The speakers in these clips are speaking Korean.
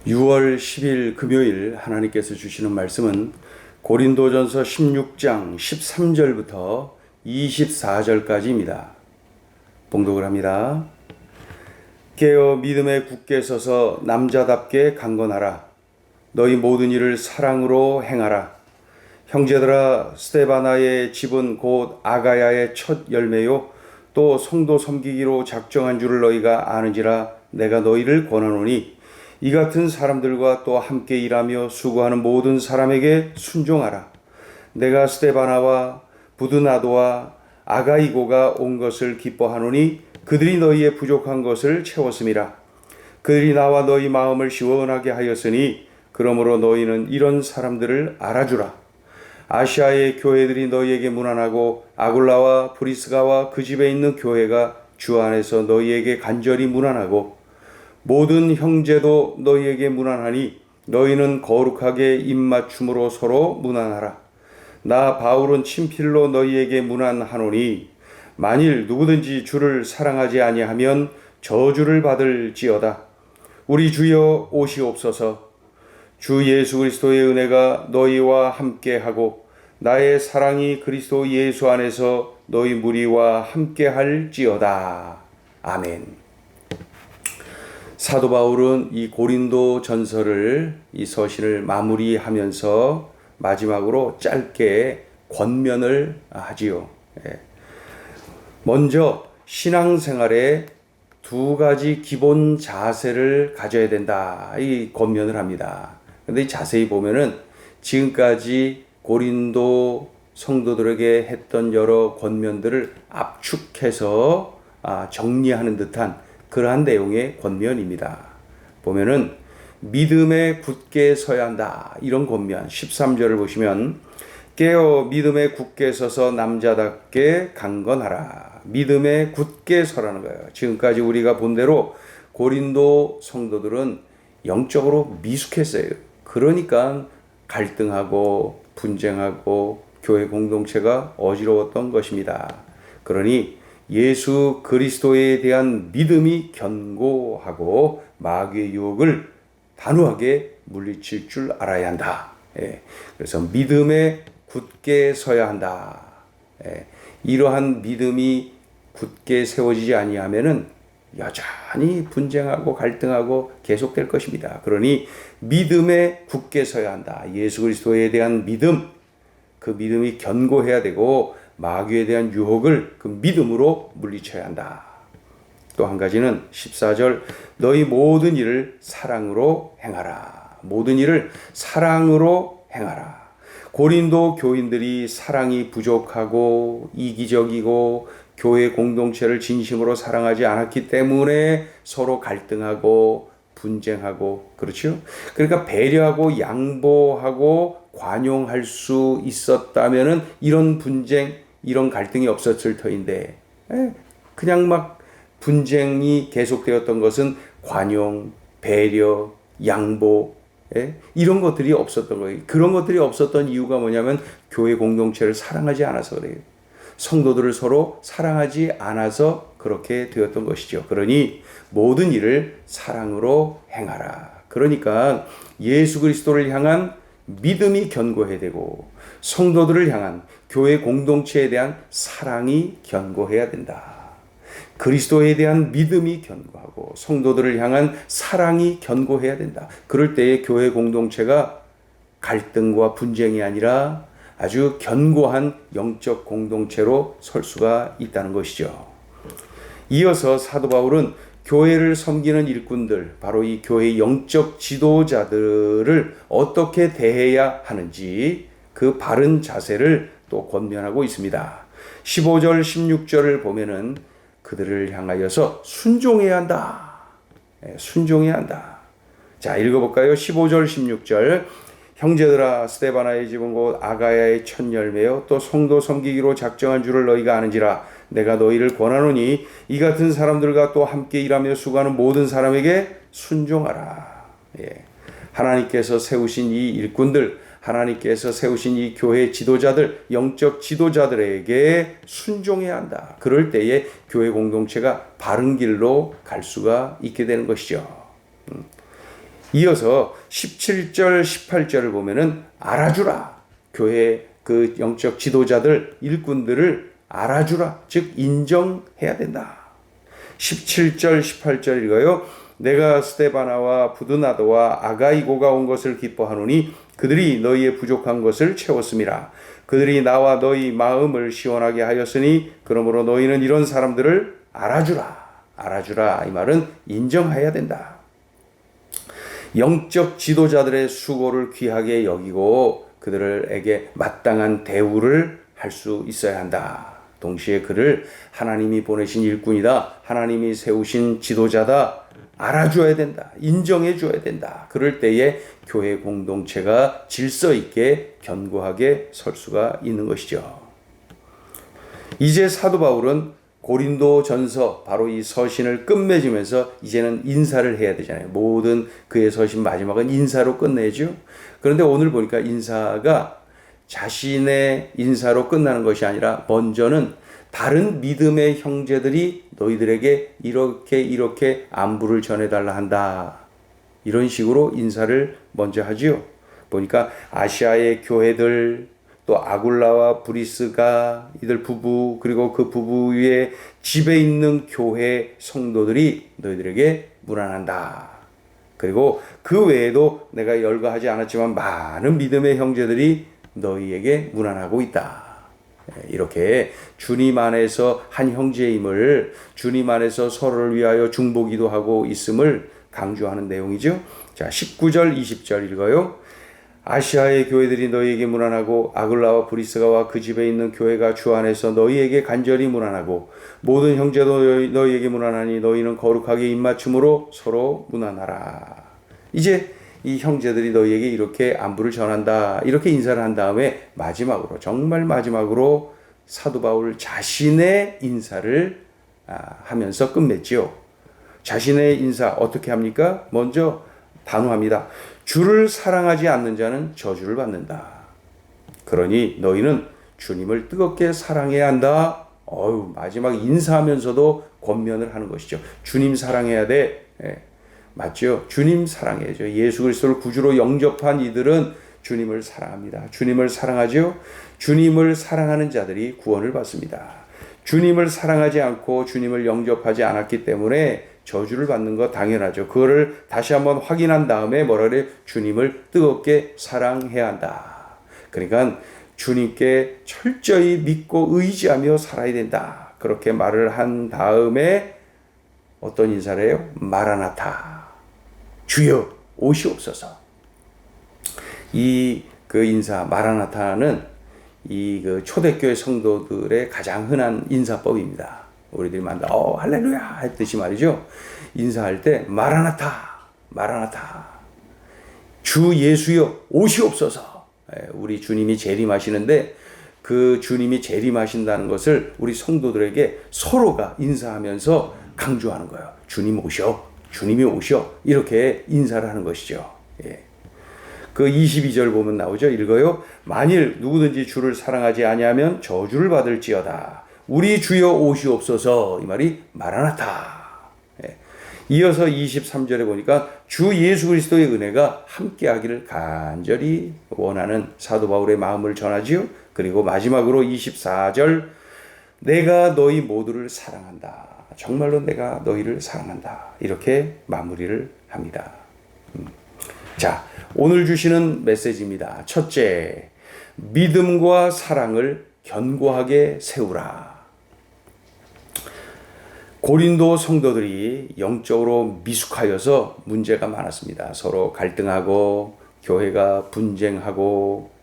6월 10일 금요일 하나님께서 주시는 말씀은 고린도전서 16장 13절부터 24절까지입니다. 봉독을 합니다. 깨어 믿음에 굳게 서서 남자답게 강건하라. 너희 모든 일을 사랑으로 행하라. 형제들아, 스데바나의 집은 곧 아가야의 첫 열매요 또 성도 섬기기로 작정한 줄을 너희가 아는지라. 내가 너희를 권하노니 이 같은 사람들과 또 함께 일하며 수고하는 모든 사람에게 순종하라. 내가 스데바나와 부드나도와 아가이고가 온 것을 기뻐하노니 그들이 너희의 부족한 것을 채웠음이라. 그들이 나와 너희 마음을 시원하게 하였으니 그러므로 너희는 이런 사람들을 알아주라. 아시아의 교회들이 너희에게 문안하고 아굴라와 브리스가와 그 집에 있는 교회가 주 안에서 너희에게 간절히 문안하고 모든 형제도 너희에게 문안하니 너희는 거룩하게 입맞춤으로 서로 문안하라. 나 바울은 친필로 너희에게 문안하노니 만일 누구든지 주를 사랑하지 아니하면 저주를 받을지어다. 우리 주여 오시옵소서. 주 예수 그리스도의 은혜가 너희와 함께하고 나의 사랑이 그리스도 예수 안에서 너희 무리와 함께할지어다. 아멘. 사도 바울은 이 고린도 전서를 이 서신을 마무리하면서 마지막으로 짧게 권면을 하지요. 먼저 신앙생활에 두 가지 기본 자세를 가져야 된다. 이 권면을 합니다. 그런데 자세히 보면은 지금까지 고린도 성도들에게 했던 여러 권면들을 압축해서 정리하는 듯한 그러한 내용의 권면입니다. 보면은 믿음에 굳게 서야 한다. 이런 권면 13절을 보시면 깨어 믿음에 굳게 서서 남자답게 강건하라. 믿음에 굳게 서라는 거예요. 지금까지 우리가 본 대로 고린도 성도들은 영적으로 미숙했어요. 그러니까 갈등하고 분쟁하고 교회 공동체가 어지러웠던 것입니다. 그러니 예수 그리스도에 대한 믿음이 견고하고 마귀의 유혹을 단호하게 물리칠 줄 알아야 한다. 그래서 믿음에 굳게 서야 한다. 이러한 믿음이 굳게 세워지지 아니하면은 여전히 분쟁하고 갈등하고 계속될 것입니다. 그러니 믿음에 굳게 서야 한다. 예수 그리스도에 대한 믿음, 그 믿음이 견고해야 되고 마귀에 대한 유혹을 그 믿음으로 물리쳐야 한다. 또 한 가지는 14절 너희 모든 일을 사랑으로 행하라. 모든 일을 사랑으로 행하라. 고린도 교인들이 사랑이 부족하고 이기적이고 교회 공동체를 진심으로 사랑하지 않았기 때문에 서로 갈등하고 분쟁하고 그렇죠? 그러니까 배려하고 양보하고 관용할 수 있었다면은 이런 분쟁, 이런 갈등이 없었을 터인데 그냥 막 분쟁이 계속되었던 것은 관용, 배려, 양보 이런 것들이 없었던 거예요. 그런 것들이 없었던 이유가 뭐냐면 교회 공동체를 사랑하지 않아서 그래요. 성도들을 서로 사랑하지 않아서 그렇게 되었던 것이죠. 그러니 모든 일을 사랑으로 행하라. 그러니까 예수 그리스도를 향한 믿음이 견고해야 되고 성도들을 향한 교회 공동체에 대한 사랑이 견고해야 된다. 그리스도에 대한 믿음이 견고하고 성도들을 향한 사랑이 견고해야 된다. 그럴 때에 교회 공동체가 갈등과 분쟁이 아니라 아주 견고한 영적 공동체로 설 수가 있다는 것이죠. 이어서 사도 바울은 교회를 섬기는 일꾼들, 바로 이 교회의 영적 지도자들을 어떻게 대해야 하는지 그 바른 자세를 또 권면하고 있습니다. 15절, 16절을 보면은 그들을 향하여서 순종해야 한다. 순종해야 한다. 자, 읽어볼까요? 15절, 16절. 형제들아, 스데바나의 집은 곧 아가야의 첫 열매요 또 성도 섬기기로 작정한 줄을 너희가 아는지라. 내가 너희를 권하노니 이 같은 사람들과 또 함께 일하며 수고하는 모든 사람에게 순종하라. 하나님께서 세우신 이 일꾼들, 하나님께서 세우신 이 교회 지도자들, 영적 지도자들에게 순종해야 한다. 그럴 때에 교회 공동체가 바른 길로 갈 수가 있게 되는 것이죠. 이어서 17절, 18절을 보면은 알아주라. 교회 그 영적 지도자들, 일꾼들을 알아주라. 즉 인정해야 된다. 17절, 18절 읽어요. 내가 스데바나와 부드나도와 아가이고가 온 것을 기뻐하노니 그들이 너희의 부족한 것을 채웠음이라. 그들이 나와 너희 마음을 시원하게 하였으니 그러므로 너희는 이런 사람들을 알아주라. 알아주라. 이 말은 인정해야 된다. 영적 지도자들의 수고를 귀하게 여기고 그들에게 마땅한 대우를 할 수 있어야 한다. 동시에 그를 하나님이 보내신 일꾼이다. 하나님이 세우신 지도자다. 알아줘야 된다. 인정해줘야 된다. 그럴 때에 교회 공동체가 질서 있게 견고하게 설 수가 있는 것이죠. 이제 사도 바울은 고린도 전서 바로 이 서신을 끝맺으면서 이제는 인사를 해야 되잖아요. 모든 그의 서신 마지막은 인사로 끝내죠. 그런데 오늘 보니까 인사가 자신의 인사로 끝나는 것이 아니라 먼저는 다른 믿음의 형제들이 너희들에게 이렇게 안부를 전해달라 한다. 이런 식으로 인사를 먼저 하지요. 보니까 아시아의 교회들, 또 아굴라와 브리스가 이들 부부, 그리고 그 부부 위에 집에 있는 교회 성도들이 너희들에게 문안한다. 그리고 그 외에도 내가 열거하지 않았지만 많은 믿음의 형제들이 너희에게 문안하고 있다. 이렇게 주님 안에서 한 형제임을, 주님 안에서 서로를 위하여 중보기도 하고 있음을 강조하는 내용이죠. 자, 19절 20절 읽어요. 아시아의 교회들이 너희에게 문안하고 아글라와 브리스가와 그 집에 있는 교회가 주 안에서 너희에게 간절히 문안하고 모든 형제도 너희에게 문안하니 너희는 거룩하게 입맞춤으로 서로 문안하라. 이제 이 형제들이 너희에게 이렇게 안부를 전한다. 이렇게 인사를 한 다음에 마지막으로, 정말 마지막으로 사도 바울 자신의 인사를 하면서 끝맺지요. 자신의 인사 어떻게 합니까? 먼저 단호합니다. 주를 사랑하지 않는 자는 저주를 받는다. 그러니 너희는 주님을 뜨겁게 사랑해야 한다. 마지막 인사하면서도 권면을 하는 것이죠. 주님 사랑해야 돼. 맞죠? 주님 사랑해야죠. 예수 그리스도를 구주로 영접한 이들은 주님을 사랑합니다. 주님을 사랑하죠. 주님을 사랑하는 자들이 구원을 받습니다. 주님을 사랑하지 않고 주님을 영접하지 않았기 때문에 저주를 받는 거 당연하죠. 그거를 다시 한번 확인한 다음에 뭐라 그래요? 주님을 뜨겁게 사랑해야 한다. 그러니까 주님께 철저히 믿고 의지하며 살아야 된다. 그렇게 말을 한 다음에 어떤 인사를 해요? 마라나타. 주여 오시옵소서. 그 인사 마라나타는 그 초대교회 성도들의 가장 흔한 인사법입니다. 우리들이 만다 할렐루야 했듯이 말이죠. 인사할 때 마라나타 주 예수여 오시옵소서. 우리 주님이 재림하시는데 그 주님이 재림하신다는 것을 우리 성도들에게 서로가 인사하면서 강조하는 거예요. 주님 오셔, 주님이 오셔, 이렇게 인사를 하는 것이죠. 그 22절 보면 나오죠. 읽어요. 만일 누구든지 주를 사랑하지 아니하면 저주를 받을지어다. 우리 주여 오시옵소서. 이 말이 마라나타. 이어서 23절에 보니까 주 예수 그리스도의 은혜가 함께하기를 간절히 원하는 사도 바울의 마음을 전하지요. 그리고 마지막으로 24절 내가 너희 모두를 사랑한다. 정말로 내가 너희를 사랑한다. 이렇게 마무리를 합니다. 자, 오늘 주시는 메시지입니다. 첫째, 믿음과 사랑을 견고하게 세우라. 고린도 성도들이 영적으로 미숙하여서 문제가 많았습니다. 서로 갈등하고 교회가 분쟁하고,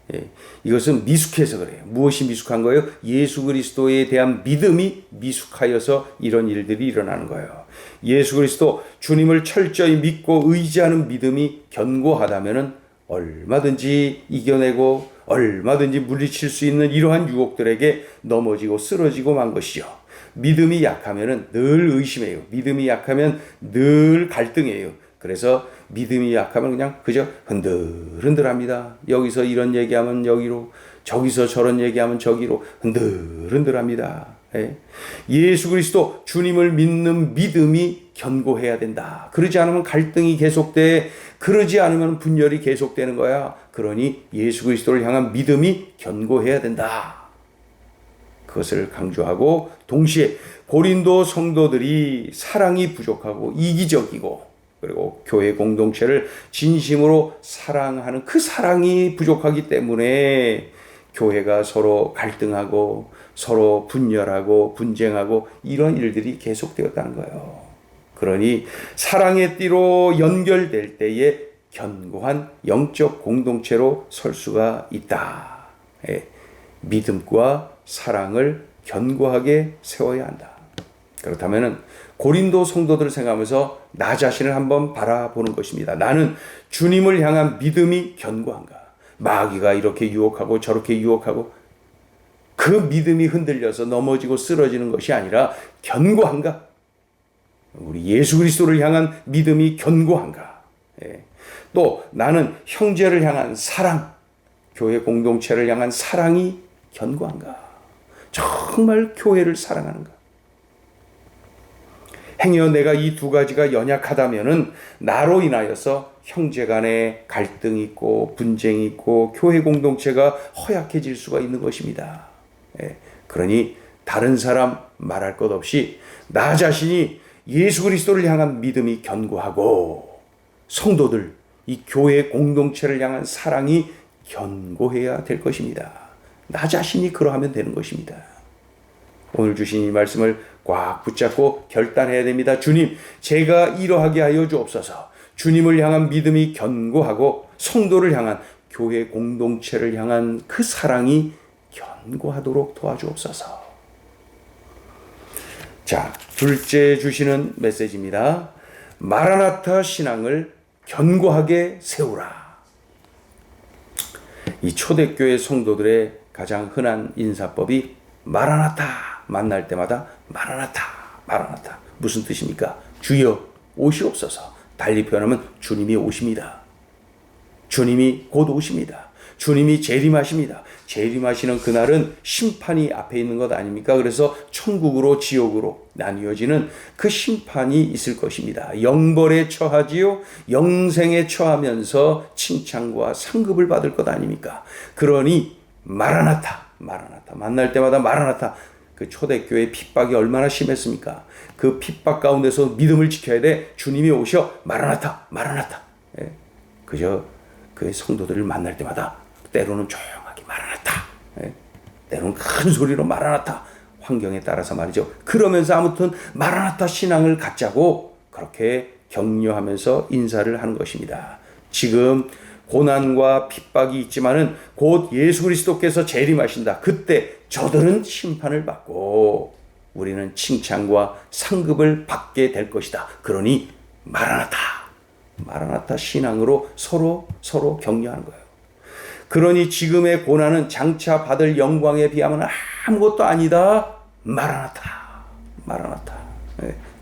이것은 미숙해서 그래요. 무엇이 미숙한 거예요? 예수 그리스도에 대한 믿음이 미숙하여서 이런 일들이 일어나는 거예요. 예수 그리스도 주님을 철저히 믿고 의지하는 믿음이 견고하다면 얼마든지 이겨내고 얼마든지 물리칠 수 있는 이러한 유혹들에게 넘어지고 쓰러지고 만 것이죠. 믿음이 약하면 늘 의심해요. 믿음이 약하면 늘 갈등해요. 그래서 믿음이 약하면 그냥 그저 흔들흔들합니다. 여기서 이런 얘기하면 여기로, 저기서 저런 얘기하면 저기로 흔들흔들합니다. 예수 그리스도 주님을 믿는 믿음이 견고해야 된다. 그러지 않으면 갈등이 계속돼. 그러지 않으면 분열이 계속되는 거야. 그러니 예수 그리스도를 향한 믿음이 견고해야 된다. 그것을 강조하고 동시에 고린도 성도들이 사랑이 부족하고 이기적이고 그리고 교회 공동체를 진심으로 사랑하는 그 사랑이 부족하기 때문에 교회가 서로 갈등하고 서로 분열하고 분쟁하고 이런 일들이 계속되었다는 거예요. 그러니 사랑의 띠로 연결될 때에 견고한 영적 공동체로 설 수가 있다. 믿음과 사랑을 견고하게 세워야 한다. 그렇다면 고린도 성도들을 생각하면서 나 자신을 한번 바라보는 것입니다. 나는 주님을 향한 믿음이 견고한가? 마귀가 이렇게 유혹하고 저렇게 유혹하고 그 믿음이 흔들려서 넘어지고 쓰러지는 것이 아니라 견고한가? 우리 예수 그리스도를 향한 믿음이 견고한가? 또 나는 형제를 향한 사랑, 교회 공동체를 향한 사랑이 견고한가? 정말 교회를 사랑하는가? 행여 내가 이 두 가지가 연약하다면은 나로 인하여서 형제 간에 갈등이 있고 분쟁이 있고 교회 공동체가 허약해질 수가 있는 것입니다. 그러니 다른 사람 말할 것 없이 나 자신이 예수 그리스도를 향한 믿음이 견고하고 성도들, 이 교회 공동체를 향한 사랑이 견고해야 될 것입니다. 나 자신이 그러하면 되는 것입니다. 오늘 주신 이 말씀을 꽉 붙잡고 결단해야 됩니다. 주님, 제가 이러하게 하여 주옵소서. 주님을 향한 믿음이 견고하고 성도를 향한 교회 공동체를 향한 그 사랑이 견고하도록 도와주옵소서. 자, 둘째 주시는 메시지입니다. 마라나타 신앙을 견고하게 세우라. 이 초대교회 성도들의 가장 흔한 인사법이 마라나타, 만날 때마다 마라나타, 마라나타. 무슨 뜻입니까? 주여 오시옵소서. 달리 표현하면 주님이 오십니다. 주님이 곧 오십니다. 주님이 재림하십니다. 재림하시는 그날은 심판이 앞에 있는 것 아닙니까? 그래서 천국으로 지옥으로 나뉘어지는 그 심판이 있을 것입니다. 영벌에 처하지요. 영생에 처하면서 칭찬과 상급을 받을 것 아닙니까? 그러니 마라나타, 마라나타. 만날 때마다 마라나타. 그 초대교회 핍박이 얼마나 심했습니까? 그 핍박 가운데서 믿음을 지켜야 돼. 주님이 오셔. 마라나타, 마라나타. 그저 그 성도들을 만날 때마다 때로는 조용하게 마라나타, 때로는 큰 소리로 마라나타. 환경에 따라서 말이죠. 그러면서 아무튼 마라나타 신앙을 갖자고 그렇게 격려하면서 인사를 하는 것입니다. 지금 고난과 핍박이 있지만은 곧 예수 그리스도께서 재림하신다. 그때 저들은 심판을 받고 우리는 칭찬과 상급을 받게 될 것이다. 그러니 마라나타, 마라나타 신앙으로 서로 격려하는 거예요. 그러니 지금의 고난은 장차 받을 영광에 비하면 아무것도 아니다. 마라나타, 마라나타.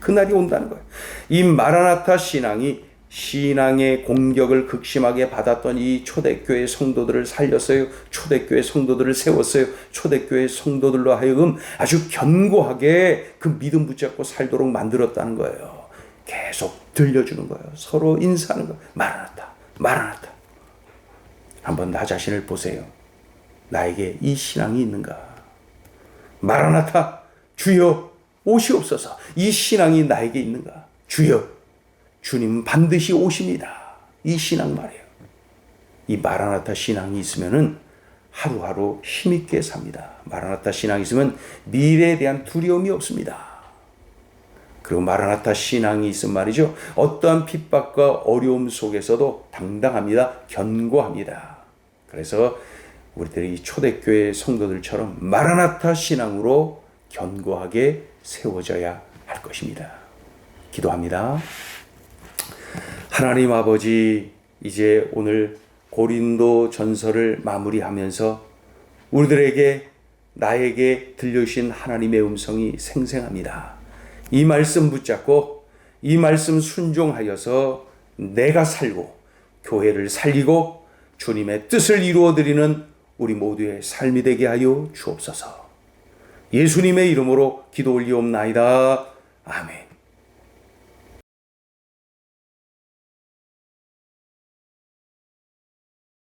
그날이 온다는 거예요. 이 마라나타 신앙이 신앙의 공격을 극심하게 받았던 이 초대교회 성도들을 살렸어요. 초대교회 성도들을 세웠어요. 초대교회 성도들로 하여금 아주 견고하게 그 믿음 붙잡고 살도록 만들었다는 거예요. 계속 들려주는 거예요. 서로 인사하는 거예요. 마라나타, 마라나타. 한번 나 자신을 보세요. 나에게 이 신앙이 있는가? 마라나타, 주여 오시옵소서. 이 신앙이 나에게 있는가? 주여, 주님 반드시 오십니다. 이 신앙 말이에요. 이 마라나타 신앙이 있으면은 하루하루 힘있게 삽니다. 마라나타 신앙이 있으면 미래에 대한 두려움이 없습니다. 그리고 마라나타 신앙이 있으면 말이죠. 어떠한 핍박과 어려움 속에서도 당당합니다. 견고합니다. 그래서 우리들이 초대교회 성도들처럼 마라나타 신앙으로 견고하게 세워져야 할 것입니다. 기도합니다. 하나님 아버지, 이제 오늘 고린도 전서를 마무리하면서 우리들에게 나에게 들려주신 하나님의 음성이 생생합니다. 이 말씀 붙잡고 이 말씀 순종하여서 내가 살고 교회를 살리고 주님의 뜻을 이루어드리는 우리 모두의 삶이 되게 하여 주옵소서. 예수님의 이름으로 기도 올리옵나이다. 아멘.